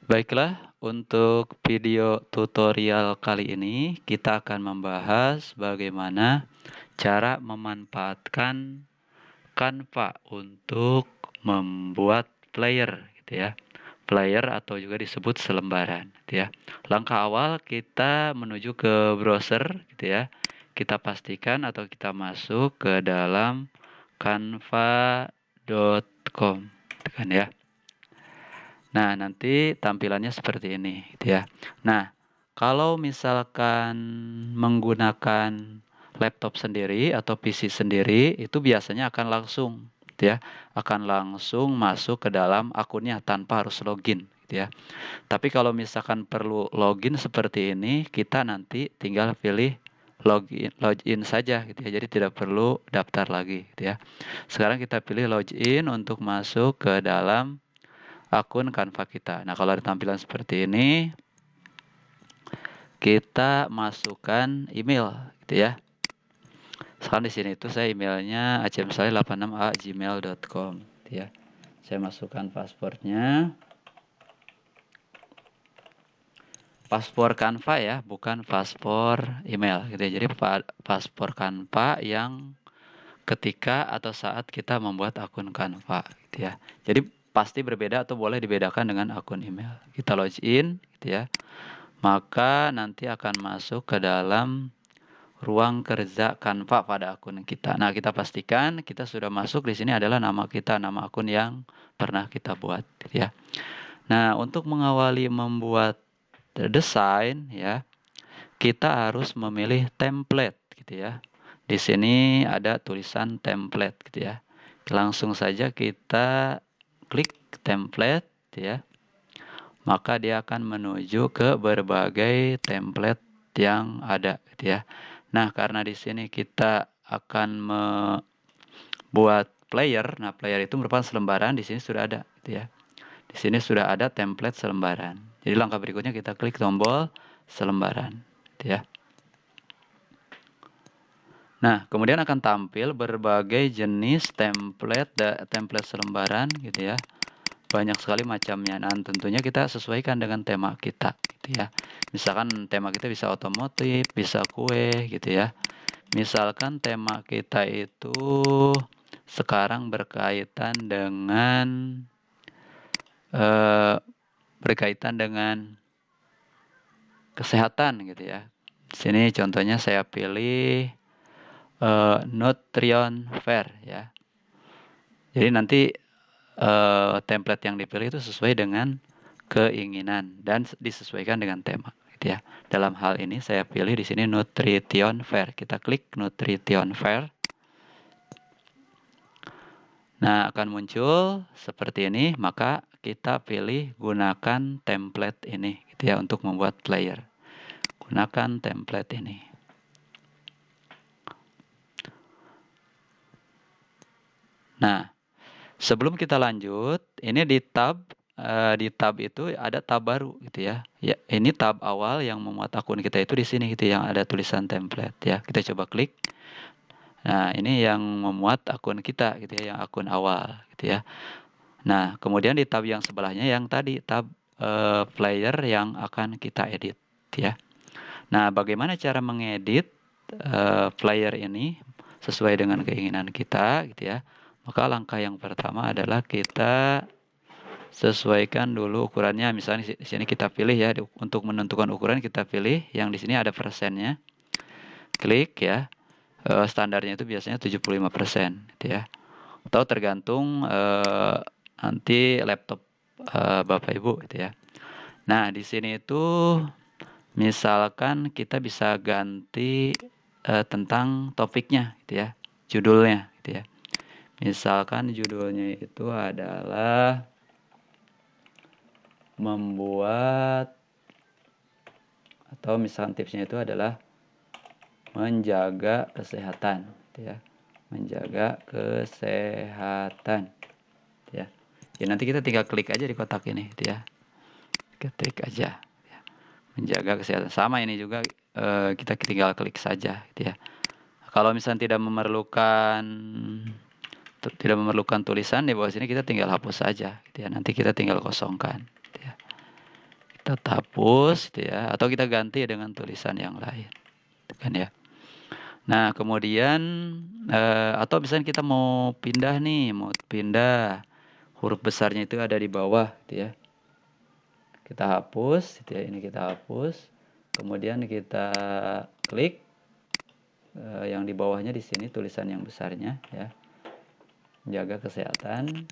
Baiklah, untuk video tutorial kali ini kita akan membahas bagaimana cara memanfaatkan Canva untuk membuat player gitu ya. Player atau juga disebut selembaran gitu ya. Langkah awal kita menuju ke browser gitu ya. Kita pastikan atau kita masuk ke dalam canva.com gitu kan ya. Nah, nanti tampilannya seperti ini, gitu ya. Nah, kalau misalkan menggunakan laptop sendiri atau PC sendiri, itu biasanya akan langsung, gitu ya, akan langsung masuk ke dalam akunnya tanpa harus login, gitu ya. Tapi kalau misalkan perlu login seperti ini, kita nanti tinggal pilih login saja, gitu ya. Jadi tidak perlu daftar lagi, gitu ya. Sekarang kita pilih login untuk masuk ke dalam akun Canva kita. Nah, kalau ada tampilan seperti ini, kita masukkan email gitu ya. Sekarang di sini itu saya emailnya acmsaleh86@gmail.com gitu ya. Saya masukkan paspornya. Paspor Canva ya, bukan paspor email gitu ya. Jadi paspor Canva yang ketika atau saat kita membuat akun Canva gitu ya. Jadi pasti berbeda atau boleh dibedakan dengan akun email. Kita login gitu ya. Maka nanti akan masuk ke dalam ruang kerja Canva pada akun kita. Nah, kita pastikan kita sudah masuk di sini adalah nama kita, nama akun yang pernah kita buat gitu ya. Nah, untuk mengawali membuat desain ya, kita harus memilih template gitu ya. Di sini ada tulisan template gitu ya. Langsung saja kita klik template gitu ya. Maka dia akan menuju ke berbagai template yang ada gitu ya. Nah, karena di sini kita akan membuat player. Nah, player itu merupakan selembaran, di sini sudah ada gitu ya. Di sini sudah ada template selembaran. Jadi langkah berikutnya kita klik tombol selembaran gitu ya. Nah, kemudian akan tampil berbagai jenis template selembaran gitu ya. Banyak sekali macamnya. Nah, tentunya kita sesuaikan dengan tema kita gitu ya. Misalkan tema kita bisa otomotif, bisa kue gitu ya. Misalkan tema kita itu sekarang eh, berkaitan dengan kesehatan gitu ya. Di sini contohnya saya pilih Nutrition Fair ya. Jadi nanti template yang dipilih itu sesuai dengan keinginan dan disesuaikan dengan tema gitu ya. Dalam hal ini saya pilih di sini Nutrition Fair. Kita klik Nutrition Fair. Nah, akan muncul seperti ini, maka kita pilih gunakan template ini gitu ya untuk membuat player. Gunakan template ini. Nah, sebelum kita lanjut, ini di tab itu ada tab baru gitu ya. Ya, ini tab awal yang memuat akun kita itu di sini gitu yang ada tulisan template ya. Kita coba klik. Nah, ini yang memuat akun kita gitu ya, yang akun awal gitu ya. Nah, kemudian di tab yang sebelahnya yang tadi tab player yang akan kita edit ya. Nah, bagaimana cara mengedit player ini sesuai dengan keinginan kita gitu ya. Maka langkah yang pertama adalah kita sesuaikan dulu ukurannya. Misalnya di sini kita pilih ya untuk menentukan ukuran kita pilih yang di sini ada persennya. Klik ya. Standarnya itu biasanya 75% gitu ya. Atau tergantung nanti laptop Bapak Ibu gitu ya. Nah, di sini itu misalkan kita bisa ganti tentang topiknya gitu ya. Judulnya gitu ya. Misalkan judulnya itu adalah membuat atau misalkan tipsnya itu adalah menjaga kesehatan gitu ya. Menjaga kesehatan gitu ya. Ya nanti kita tinggal klik aja di kotak ini gitu ya. Kita klik aja ya. Menjaga kesehatan. Sama ini juga kita tinggal klik saja gitu ya. Kalau misalnya tidak memerlukan tulisan di bawah sini kita tinggal hapus saja gitu ya. Nanti kita tinggal kosongkan gitu ya. kita hapus gitu ya, atau kita ganti dengan tulisan yang lain, gitu kan ya. Nah, kemudian atau misalnya kita mau pindah huruf besarnya itu ada di bawah gitu ya. Kita hapus gitu ya, ini kita hapus. Kemudian kita klik yang di bawahnya di sini tulisan yang besarnya ya. Jaga kesehatan.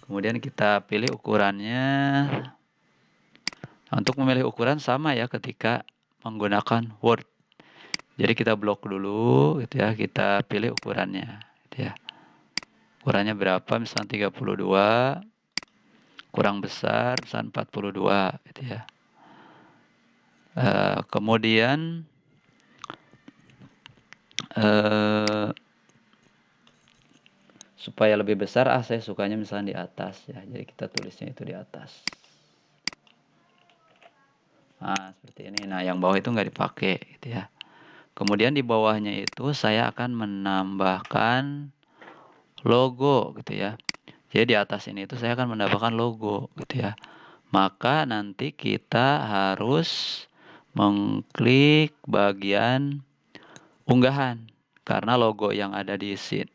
Kemudian kita pilih ukurannya. Untuk memilih ukuran sama ya ketika menggunakan Word. Jadi kita blok dulu gitu ya, kita pilih ukurannya gitu ya. Ukurannya berapa? Misalnya 32, kurang besar misalnya 42 gitu ya. Kemudian supaya lebih besar, saya sukanya misalnya di atas ya. Jadi kita tulisnya itu di atas. Nah, seperti ini. Nah, yang bawah itu nggak dipakai gitu ya. Kemudian di bawahnya itu saya akan menambahkan logo gitu ya. Jadi di atas ini itu saya akan menambahkan logo gitu ya. Maka nanti kita harus mengklik bagian unggahan. Karena logo yang ada di sini,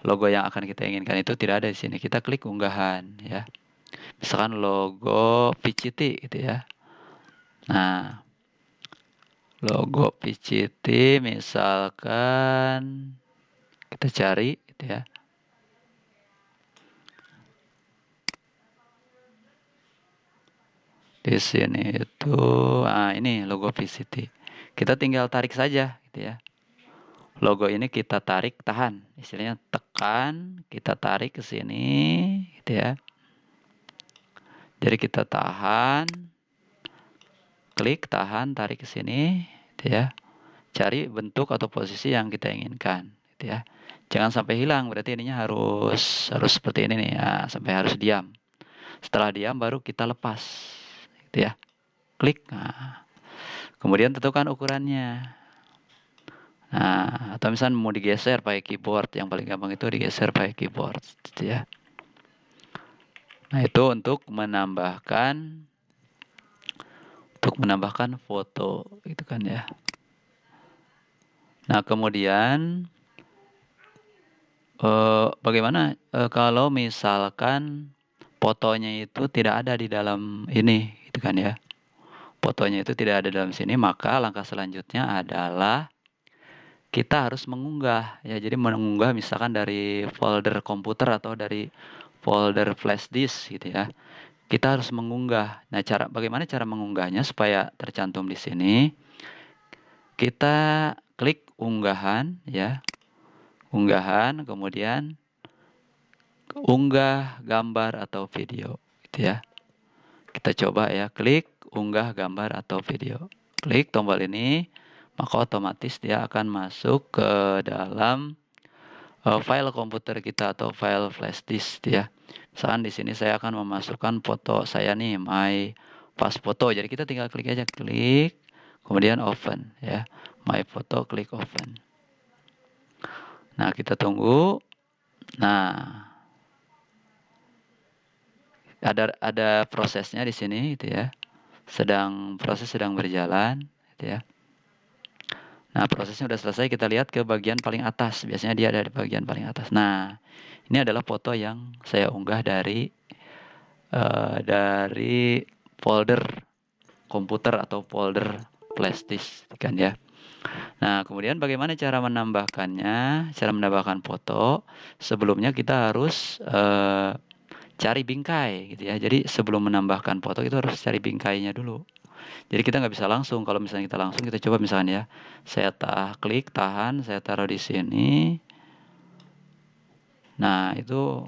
logo yang akan kita inginkan itu tidak ada di sini. Kita klik unggahan ya. Misalkan logo PCT gitu ya. Nah, logo PCT misalkan kita cari gitu ya. Di sini itu ini logo PCT. Kita tinggal tarik saja gitu ya. Logo ini kita tarik, tahan. Istilahnya tekan, kita tarik ke sini gitu ya. Jadi kita tahan, klik, tahan, tarik ke sini gitu ya. Cari bentuk atau posisi yang kita inginkan gitu ya. Jangan sampai hilang, berarti ininya harus seperti ini nih ya, sampai harus diam. Setelah diam baru kita lepas gitu ya. Klik. Nah, kemudian tentukan ukurannya. Nah, atau misalnya mau digeser pakai keyboard, yang paling gampang itu digeser pakai keyboard gitu ya. Nah, itu untuk menambahkan foto gitu kan ya. Nah, kemudian bagaimana kalau misalkan fotonya itu tidak ada di dalam ini gitu kan ya. Fotonya itu tidak ada dalam sini, maka langkah selanjutnya adalah kita harus mengunggah ya. Jadi mengunggah misalkan dari folder komputer atau dari folder flash disk gitu ya. Kita harus mengunggah. Nah, bagaimana cara mengunggahnya supaya tercantum di sini? Kita klik unggahan ya. Unggahan, kemudian unggah gambar atau video gitu ya. Kita coba ya, klik unggah gambar atau video. Klik tombol ini, maka otomatis dia akan masuk ke dalam file komputer kita atau file flash disk ya. Misalkan di sini saya akan memasukkan foto saya nih, my pas foto. Jadi kita tinggal klik aja, klik, kemudian open ya. My photo, klik open. Nah, kita tunggu. Nah, ada prosesnya di sini gitu ya. Proses sedang berjalan gitu ya. Nah, prosesnya sudah selesai, kita lihat ke bagian paling atas. Biasanya dia ada di bagian paling atas. Nah, ini adalah foto yang saya unggah dari folder komputer atau folder flash disk kan ya. Nah, kemudian bagaimana cara menambahkannya? Cara menambahkan foto, sebelumnya kita harus cari bingkai gitu ya. Jadi sebelum menambahkan foto itu harus cari bingkainya dulu. Jadi kita nggak bisa langsung. Kalau misalnya kita langsung, kita coba misalnya ya, saya klik, tahan, saya taruh di sini. Nah, itu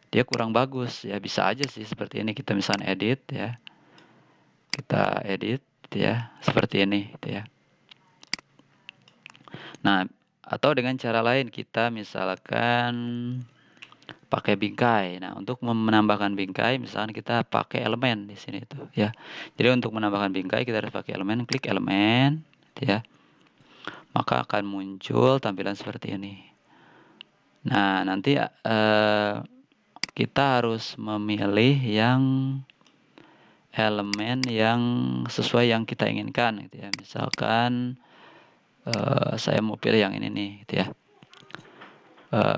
dia kurang bagus ya. Bisa aja sih seperti ini. Kita misalnya edit ya. Kita edit ya, seperti ini gitu ya. Nah, atau dengan cara lain kita misalkan pakai bingkai. Nah, untuk menambahkan bingkai, misalkan kita pakai elemen di sini tuh ya. Jadi untuk menambahkan bingkai kita harus pakai elemen, klik elemen ya. Maka akan muncul tampilan seperti ini. Nah, nanti kita harus memilih yang elemen yang sesuai yang kita inginkan gitu ya. Misalkan saya mau pilih yang ini nih gitu ya.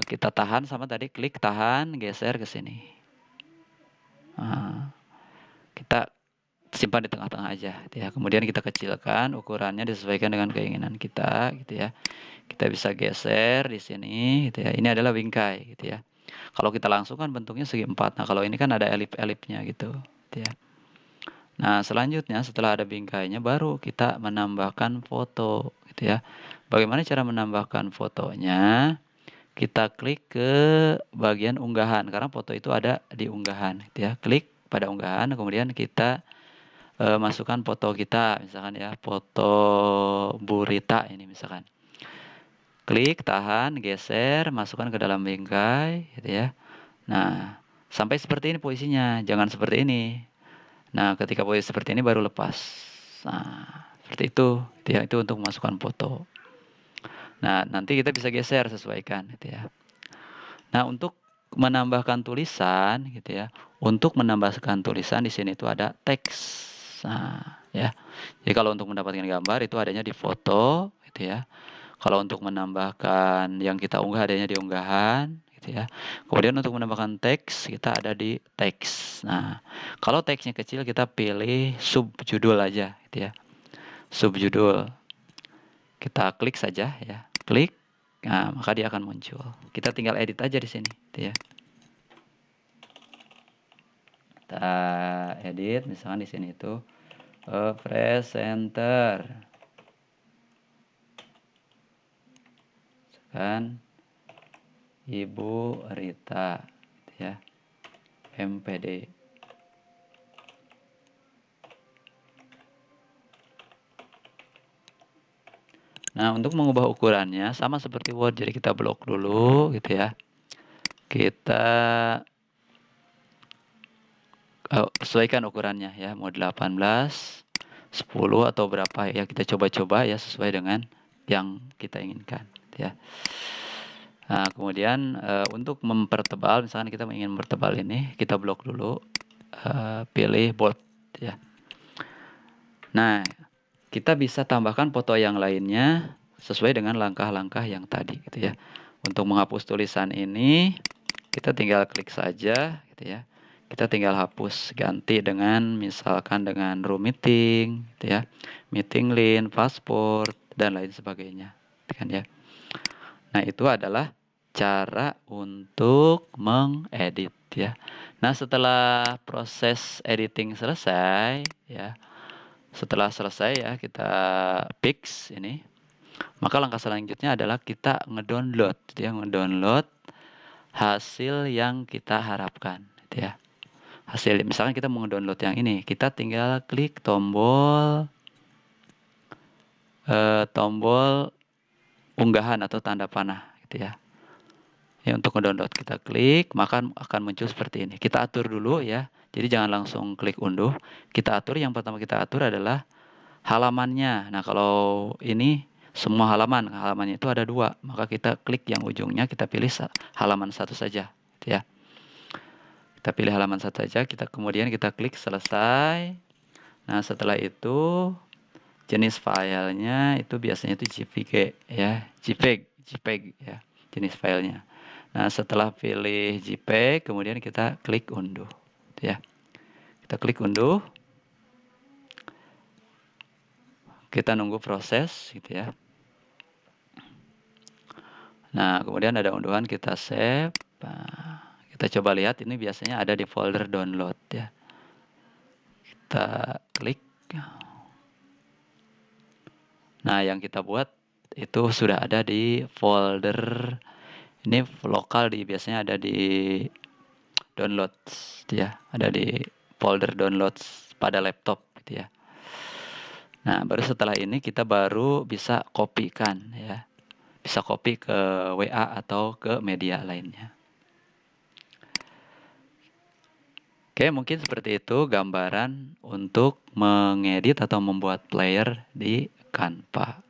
Kita tahan sama tadi, klik tahan, geser ke sini. Nah, kita simpan di tengah-tengah aja gitu ya. Kemudian kita kecilkan ukurannya disesuaikan dengan keinginan kita gitu ya. Kita bisa geser di sini gitu ya. Ini adalah bingkai gitu ya. Kalau kita langsung kan bentuknya segi empat. Nah, kalau ini kan ada elip-elipnya gitu ya. Nah, selanjutnya setelah ada bingkainya baru kita menambahkan foto gitu ya. Bagaimana cara menambahkan fotonya? Kita klik ke bagian unggahan karena foto itu ada di unggahan gitu ya. Klik pada unggahan, kemudian kita masukkan foto kita, misalkan ya, foto Bu Rita ini misalkan. Klik, tahan, geser, masukkan ke dalam bingkai gitu ya. Nah, sampai seperti ini posisinya, jangan seperti ini. Nah, ketika posisi seperti ini baru lepas. Nah, seperti itu, gitu ya, itu untuk memasukkan foto. Nah, nanti kita bisa geser, sesuaikan gitu ya. Nah, untuk menambahkan tulisan gitu ya. Untuk menambahkan tulisan di sini itu ada teks. Nah, ya. Jadi kalau untuk mendapatkan gambar itu adanya di foto gitu ya. Kalau untuk menambahkan yang kita unggah adanya di unggahan gitu ya. Kemudian untuk menambahkan teks kita ada di teks. Nah, kalau teksnya kecil kita pilih subjudul aja gitu ya. Subjudul. Kita klik saja ya. Klik. Nah, maka dia akan muncul. Kita tinggal edit aja di sini gitu ya. Kita edit misalkan di sini itu presenter. Kan Ibu Rita gitu ya. MPD. Nah, untuk mengubah ukurannya sama seperti Word. Jadi kita blok dulu gitu ya. Kita sesuaikan ukurannya ya. Mau 18, 10 atau berapa ya. Kita coba-coba ya sesuai dengan yang kita inginkan gitu ya. Nah, kemudian untuk mempertebal, misalkan kita ingin mempertebal ini, kita blok dulu. Pilih bold ya. Nah, kita bisa tambahkan foto yang lainnya sesuai dengan langkah-langkah yang tadi gitu ya. Untuk menghapus tulisan ini kita tinggal klik saja gitu ya. Kita tinggal hapus, ganti dengan misalkan dengan room meeting gitu ya. Meeting link, password dan lain sebagainya. Kan ya. Nah, itu adalah cara untuk mengedit ya. Nah, setelah proses editing selesai ya. Setelah selesai ya kita fix ini, maka langkah selanjutnya adalah kita ngedownload, gitu ya, ngedownload hasil yang kita harapkan, gitu ya. Hasil, misalkan kita mau ngedownload yang ini, kita tinggal klik tombol unggahan atau tanda panah, gitu ya. Ya, untuk ngedownload kita klik, maka akan muncul seperti ini. Kita atur dulu ya. Jadi jangan langsung klik unduh. Kita atur, yang pertama kita atur adalah halamannya. Nah, kalau ini semua halamannya itu ada 2. Maka kita klik yang ujungnya, kita pilih halaman 1 saja. Ya. Kita pilih halaman 1 saja, kemudian kita klik selesai. Nah, setelah itu jenis filenya itu biasanya itu JPG ya. JPEG ya, jenis filenya. Nah, setelah pilih JPEG, kemudian kita klik unduh. Ya. Kita klik unduh. Kita nunggu proses gitu ya. Nah, kemudian ada unduhan, kita save. Nah, kita coba lihat, ini biasanya ada di folder download ya. Kita klik. Nah, yang kita buat itu sudah ada di folder. Ini lokal, biasanya ada di downloads ya, ada di folder downloads pada laptop gitu ya. Nah, baru setelah ini kita baru bisa kopikan ya. Bisa copy ke WA atau ke media lainnya. Oke, mungkin seperti itu gambaran untuk mengedit atau membuat player di Canva.